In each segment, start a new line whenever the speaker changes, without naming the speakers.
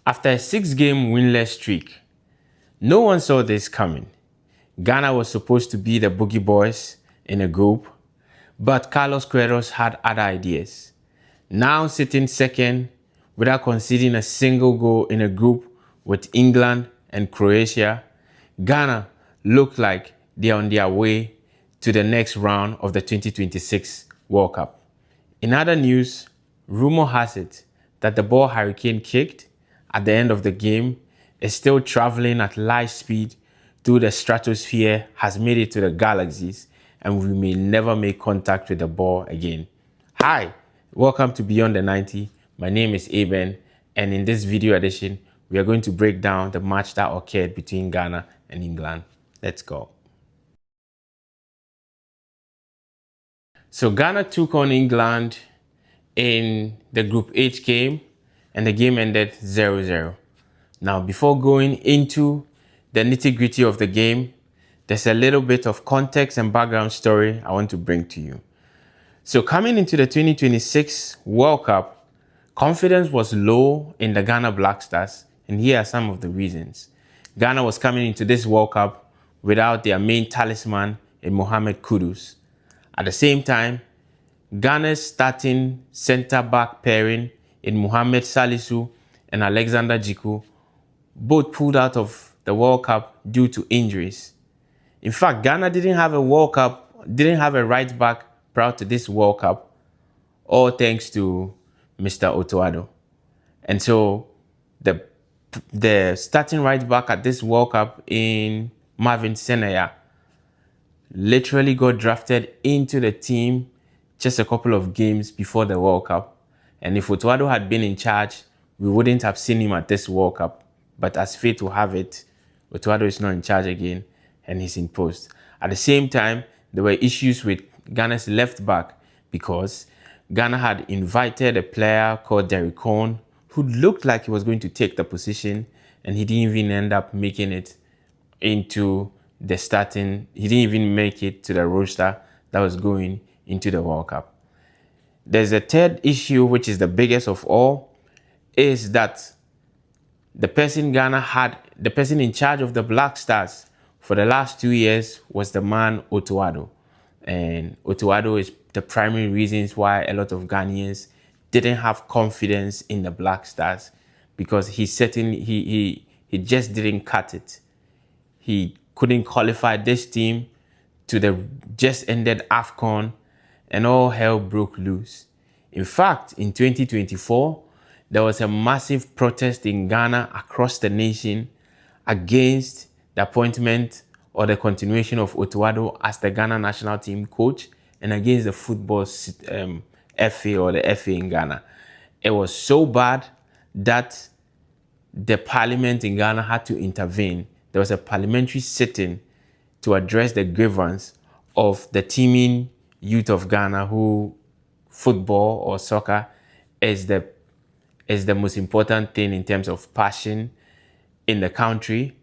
After a 6-game winless streak, no one saw this coming. Ghana was supposed to be the Boogie Boys in a group, but Carlos Queiroz had other ideas. Now sitting second without conceding a single goal in a group with England and Croatia, Ghana looked like they're on their way to the next round of the 2026 World Cup. In other news, rumor has it that the ball Harry Kane kicked at the end of the game is still traveling at light speed through the stratosphere, has made it to the galaxies, and we may never make contact with the ball again. Hi, welcome to Beyond the 90. My name is Aben, and in this video edition, we are going to break down the match that occurred between Ghana and England. Let's go. So Ghana took on England in the Group H game, and the game ended 0-0. Now, before going into the nitty-gritty of the game, there's a little bit of context and background story I want to bring to you. So coming into the 2026 World Cup, confidence was low in the Ghana Black Stars, and here are some of the reasons. Ghana was coming into this World Cup without their main talisman in Mohamed Kudus. At the same time, Ghana's starting centre-back pairing in Mohamed Salisu and Alexander Djiku both pulled out of the World Cup due to injuries. In fact, Ghana didn't have a right back prior to this World Cup, all thanks to Mr. Otto Addo. And so the starting right back at this World Cup in Marvin Senaya literally got drafted into the team just a couple of games before the World Cup. And if Otto Addo had been in charge, we wouldn't have seen him at this World Cup. But as fate will have it, Otto Addo is not in charge again, and he's in post. At the same time, there were issues with Ghana's left back because Ghana had invited a player called Derrick Cohn who looked like he was going to take the position, and he didn't even end up making it into the starting. He didn't even make it to the roster that was going into the World Cup. There's a third issue, which is the biggest of all, is that the person in charge of the Black Stars for the last 2 years was the man Otto Addo. And Otto Addo is the primary reasons why a lot of Ghanaians didn't have confidence in the Black Stars, because he just didn't cut it. He couldn't qualify this team to the just ended AFCON, and all hell broke loose. In fact, in 2024, there was a massive protest in Ghana across the nation against the appointment or the continuation of Otto Addo as the Ghana national team coach, and against the football FA or the FA in Ghana. It was so bad that the parliament in Ghana had to intervene. There was a parliamentary sitting to address the grievance of the teeming youth of Ghana, who football or soccer is the most important thing in terms of passion in the country.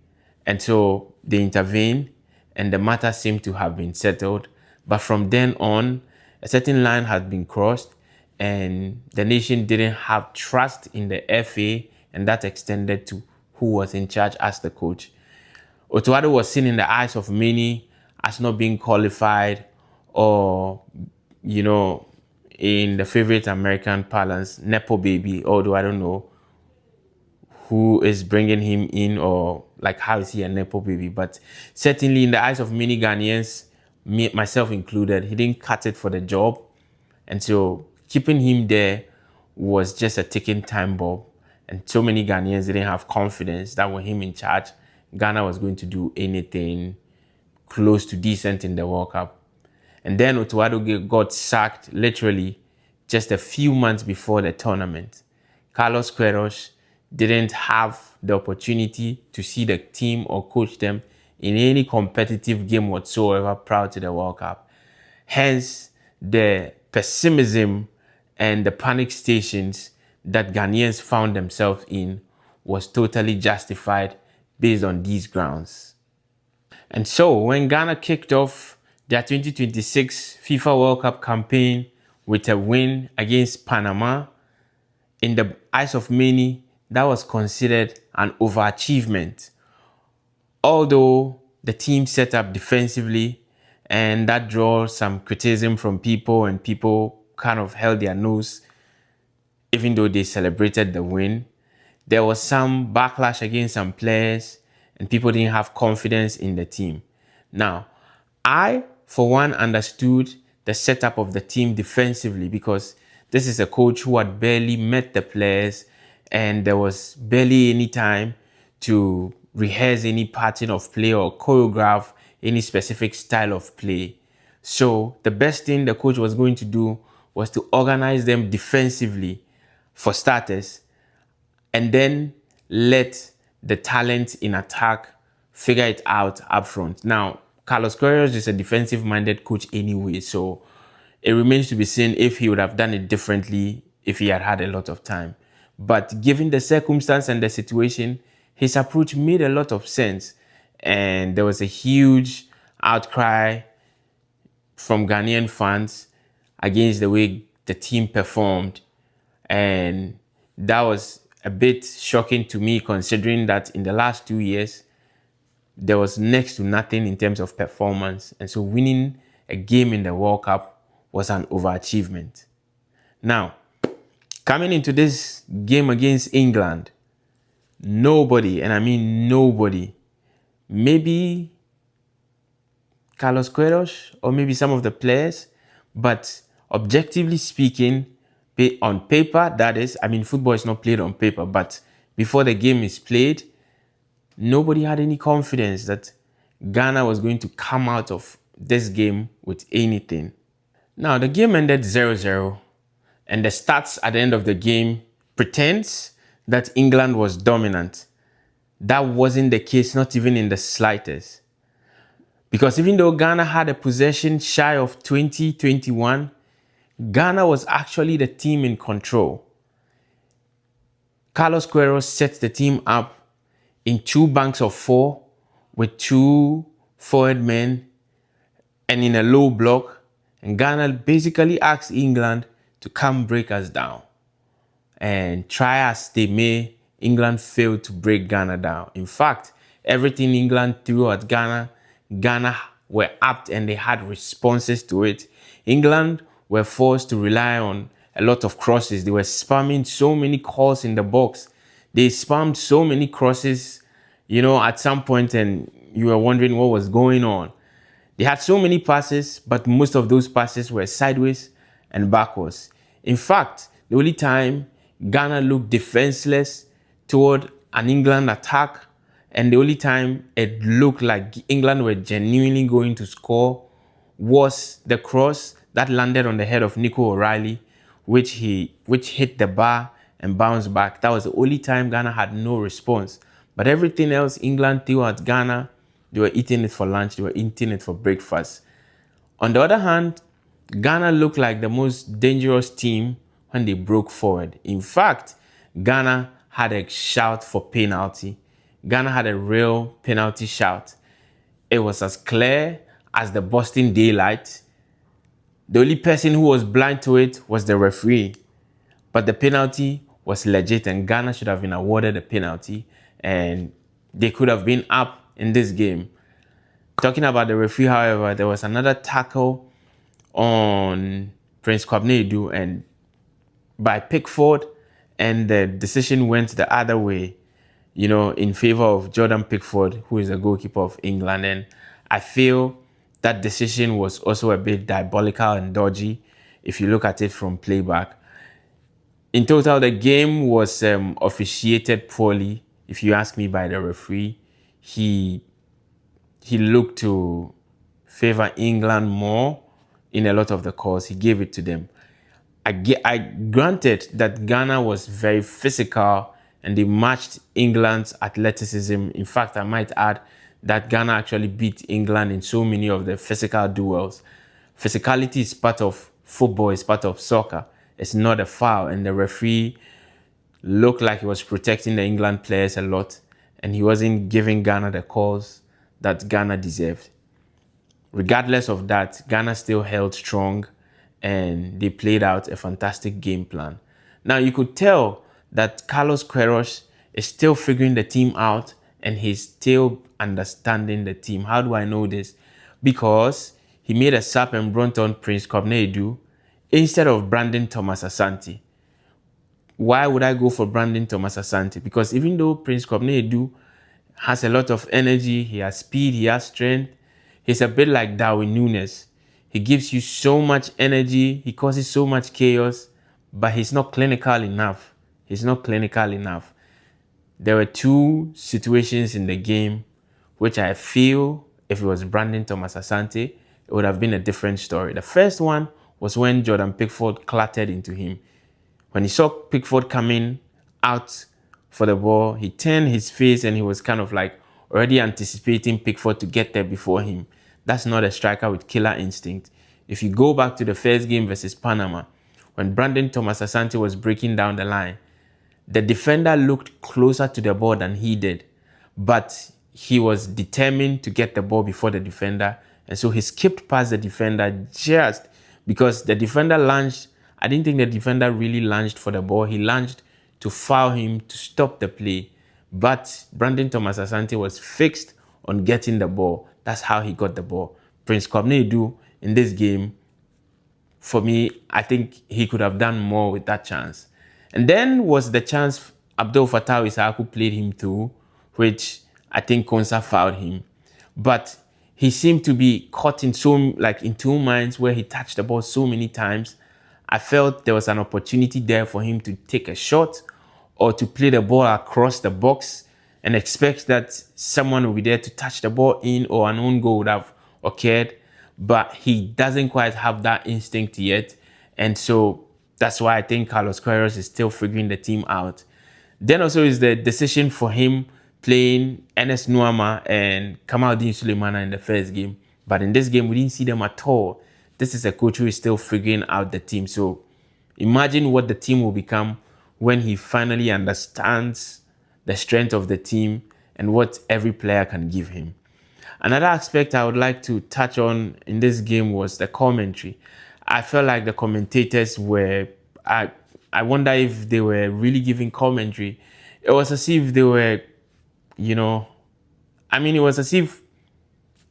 And so they intervened, and the matter seemed to have been settled. But from then on, a certain line had been crossed, and the nation didn't have trust in the FA, and that extended to who was in charge as the coach. Otto Addo was seen in the eyes of many as not being qualified, or, in the favorite American parlance, Nepo baby, although I don't know who is bringing him in, or like how is he a Nepo baby. But certainly in the eyes of many Ghanaians, myself included, he didn't cut it for the job. And so keeping him there was just a ticking time bomb. And so many Ghanaians didn't have confidence that with him in charge, Ghana was going to do anything close to decent in the World Cup. And then Otto Addo got sacked literally just a few months before the tournament. Carlos Queiroz didn't have the opportunity to see the team or coach them in any competitive game whatsoever prior to the World Cup. Hence, the pessimism and the panic stations that Ghanaians found themselves in was totally justified based on these grounds. And so when Ghana kicked off their 2026 FIFA World Cup campaign with a win against Panama, in the eyes of many, that was considered an overachievement. Although the team set up defensively, and that draws some criticism from people, and people kind of held their nose, even though they celebrated the win. There was some backlash against some players, and people didn't have confidence in the team. Now, I, for one, understood the setup of the team defensively because this is a coach who had barely met the players, and there was barely any time to rehearse any pattern of play or choreograph any specific style of play. So the best thing the coach was going to do was to organize them defensively for starters, and then let the talent in attack figure it out up front. Now, Carlos Queiroz is a defensive-minded coach anyway, so it remains to be seen if he would have done it differently if he had had a lot of time. But given the circumstance and the situation, his approach made a lot of sense. And there was a huge outcry from Ghanaian fans against the way the team performed. And that was a bit shocking to me, considering that in the last 2 years, there was next to nothing in terms of performance. And so winning a game in the World Cup was an overachievement. Now, coming into this game against England, nobody, and I mean nobody, maybe Carlos Queiroz or maybe some of the players, but objectively speaking, on paper, that is, I mean, football is not played on paper, but before the game is played, nobody had any confidence that Ghana was going to come out of this game with anything. Now, the game ended 0-0, and the stats at the end of the game pretends that England was dominant. That wasn't the case, not even in the slightest. Because even though Ghana had a possession shy of 20-21, Ghana was actually the team in control. Carlos Queiroz set the team up in 2 banks of 4 with 2 forward men and in a low block. And Ghana basically asked England to come break us down. And try as they may, England failed to break Ghana down. In fact, everything England threw at Ghana, Ghana were apt and they had responses to it. England were forced to rely on a lot of crosses. They were spamming so many calls in the box. They spammed so many crosses, at some point, and you were wondering what was going on. They had so many passes, but most of those passes were sideways and backwards. In fact, the only time Ghana looked defenseless toward an England attack, and the only time it looked like England were genuinely going to score, was the cross that landed on the head of Nico O'Reilly, which hit the bar and bounced back. That was the only time Ghana had no response. But everything else England threw at Ghana, they were eating it for lunch, they were eating it for breakfast. On the other hand, Ghana looked like the most dangerous team when they broke forward. In fact, Ghana had a shout for penalty. Ghana had a real penalty shout. It was as clear as the Boston daylight. The only person who was blind to it was the referee. But the penalty was legit, and Ghana should have been awarded a penalty, and they could have been up in this game. Talking about the referee, however, there was another tackle on Prince Kwabena Edu and by Pickford, and the decision went the other way, in favor of Jordan Pickford, who is the goalkeeper of England. And I feel that decision was also a bit diabolical and dodgy if you look at it from playback. In total, the game was officiated poorly, if you ask me, by the referee. He looked to favor England more in a lot of the calls. He gave it to them. I granted that Ghana was very physical and they matched England's athleticism. In fact, I might add that Ghana actually beat England in so many of the physical duels. Physicality is part of football, it's part of soccer. It's not a foul, and the referee looked like he was protecting the England players a lot, and he wasn't giving Ghana the calls that Ghana deserved. Regardless of that, Ghana still held strong and they played out a fantastic game plan. Now, you could tell that Carlos Queiroz is still figuring the team out and he's still understanding the team. How do I know this? Because he made a sub and brought on Prince Kobne instead of Brandon Thomas Asante. Why would I go for Brandon Thomas Asante? Because even though Prince Kobne has a lot of energy, he has speed, he has strength, he's a bit like Darwin Núñez. He gives you so much energy, he causes so much chaos, but he's not clinical enough. He's not clinical enough. There were two situations in the game which I feel if it was Brandon Thomas Asante, it would have been a different story. The first one was when Jordan Pickford clattered into him. When he saw Pickford coming out for the ball, he turned his face and he was kind of like already anticipating Pickford to get there before him. That's not a striker with killer instinct. If you go back to the first game versus Panama, when Brandon Thomas Asante was breaking down the line, the defender looked closer to the ball than he did, but he was determined to get the ball before the defender, and so he skipped past the defender just because the defender lunged. I didn't think the defender really lunged for the ball. He lunged to foul him to stop the play, but Brandon Thomas Asante was fixed on getting the ball. That's how he got the ball. Prince Kobne in this game, for me, I think he could have done more with that chance. And then was the chance Abdul Fattah Issahaku played him through, which I think Konsa fouled him. But he seemed to be caught in in two minds where he touched the ball so many times. I felt there was an opportunity there for him to take a shot or to play the ball across the box and expect that someone will be there to touch the ball in or an own goal would have occurred. But he doesn't quite have that instinct yet. And so that's why I think Carlos Queiroz is still figuring the team out. Then also is the decision for him playing Enes Nuama and Kamaldeen Sulemana in the first game. But in this game, we didn't see them at all. This is a coach who is still figuring out the team. So imagine what the team will become when he finally understands the strength of the team and what every player can give him. Another aspect I would like to touch on in this game was the commentary. I felt like the commentators were, I wonder if they were really giving commentary. It was as if they were, it was as if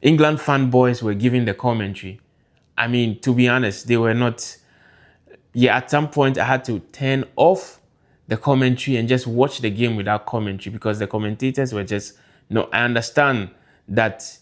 England fanboys were giving the commentary. To be honest, they were not. Yeah, at some point I had to turn off the commentary and just watch the game without commentary because the commentators were just, no, I understand that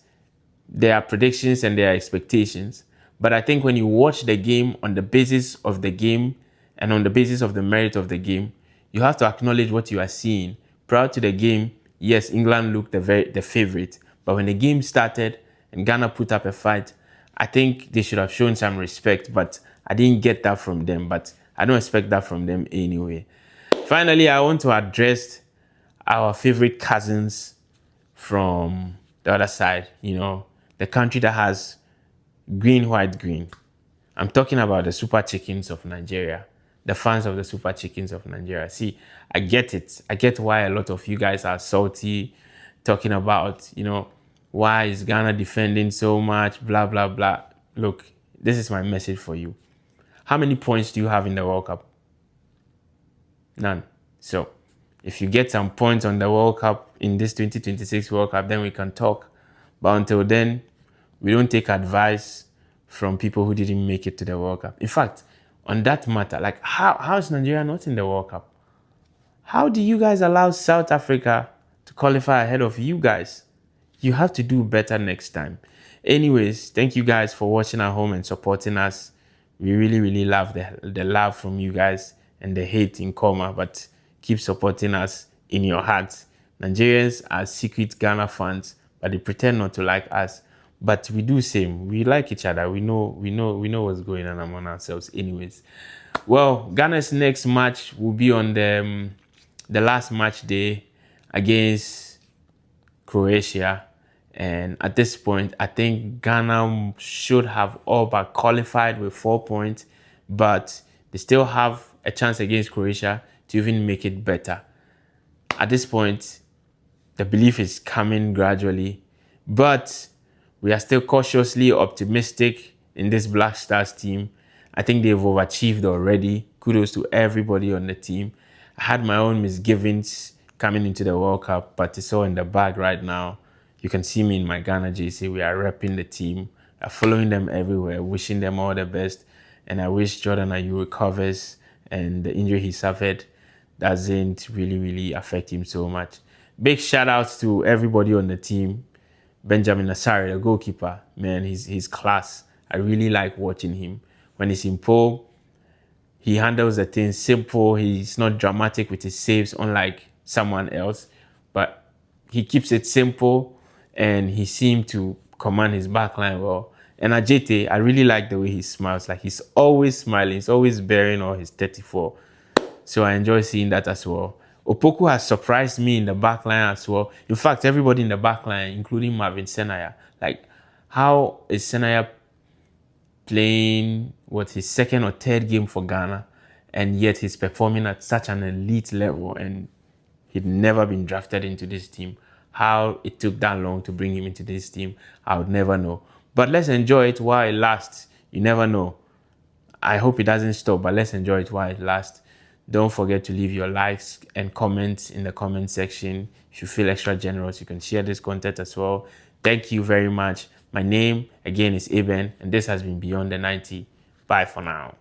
there are predictions and there are expectations. But I think when you watch the game on the basis of the game and on the basis of the merit of the game, you have to acknowledge what you are seeing. Prior to the game, yes, England looked the favorite. But when the game started and Ghana put up a fight, I think they should have shown some respect. But I didn't get that from them. But I don't expect that from them anyway. Finally, I want to address our favorite cousins from the other side, the country that has green, white, green. I'm talking about the Super Chickens of Nigeria, the fans of the Super Chickens of Nigeria. See, I get it. I get why a lot of you guys are salty, talking about, why is Ghana defending so much, blah, blah, blah. Look, this is my message for you. How many points do you have in the World Cup? None. So, if you get some points on the World Cup in this 2026 World Cup, then we can talk. But until then, we don't take advice from people who didn't make it to the World Cup. In fact, on that matter, how is Nigeria not in the World Cup? How do you guys allow South Africa to qualify ahead of you guys? You have to do better next time. Anyways, thank you guys for watching at home and supporting us. We really, really love the love from you guys and the hate in coma, but keep supporting us in your hearts. Nigerians are secret Ghana fans, but they pretend not to like us. But we do same. We like each other. We know what's going on among ourselves. Anyways, well, Ghana's next match will be on the last match day against Croatia. And at this point, I think Ghana should have all but qualified with 4 points, but they still have a chance against Croatia to even make it better. At this point, the belief is coming gradually, but we are still cautiously optimistic in this Black Stars team. I think they've overachieved already. Kudos to everybody on the team. I had my own misgivings coming into the World Cup, but it's all in the bag right now. You can see me in my Ghana JC. We are repping the team, following them everywhere, wishing them all the best. And I wish Jordan Ayew recovers and the injury he suffered doesn't really affect him so much. Big shout outs to everybody on the team. Benjamin Asare, the goalkeeper, man, he's class. I really like watching him. When he's in pole, he handles the thing simple. He's not dramatic with his saves, unlike someone else. But he keeps it simple, and he seemed to command his backline well. And Ajete, I really like the way he smiles. Like, he's always smiling. He's always bearing all his 34. So I enjoy seeing that as well. Opoku has surprised me in the backline as well. In fact, everybody in the backline, including Marvin Senaya. Like, how is Senaya playing his second or third game for Ghana, and yet he's performing at such an elite level, and he'd never been drafted into this team? How it took that long to bring him into this team, I would never know. But let's enjoy it while it lasts. You never know. I hope it doesn't stop, but let's enjoy it while it lasts. Don't forget to leave your likes and comments in the comment section. If you feel extra generous, you can share this content as well. Thank you very much. My name, again, is Eben, and this has been Beyond the 90. Bye for now.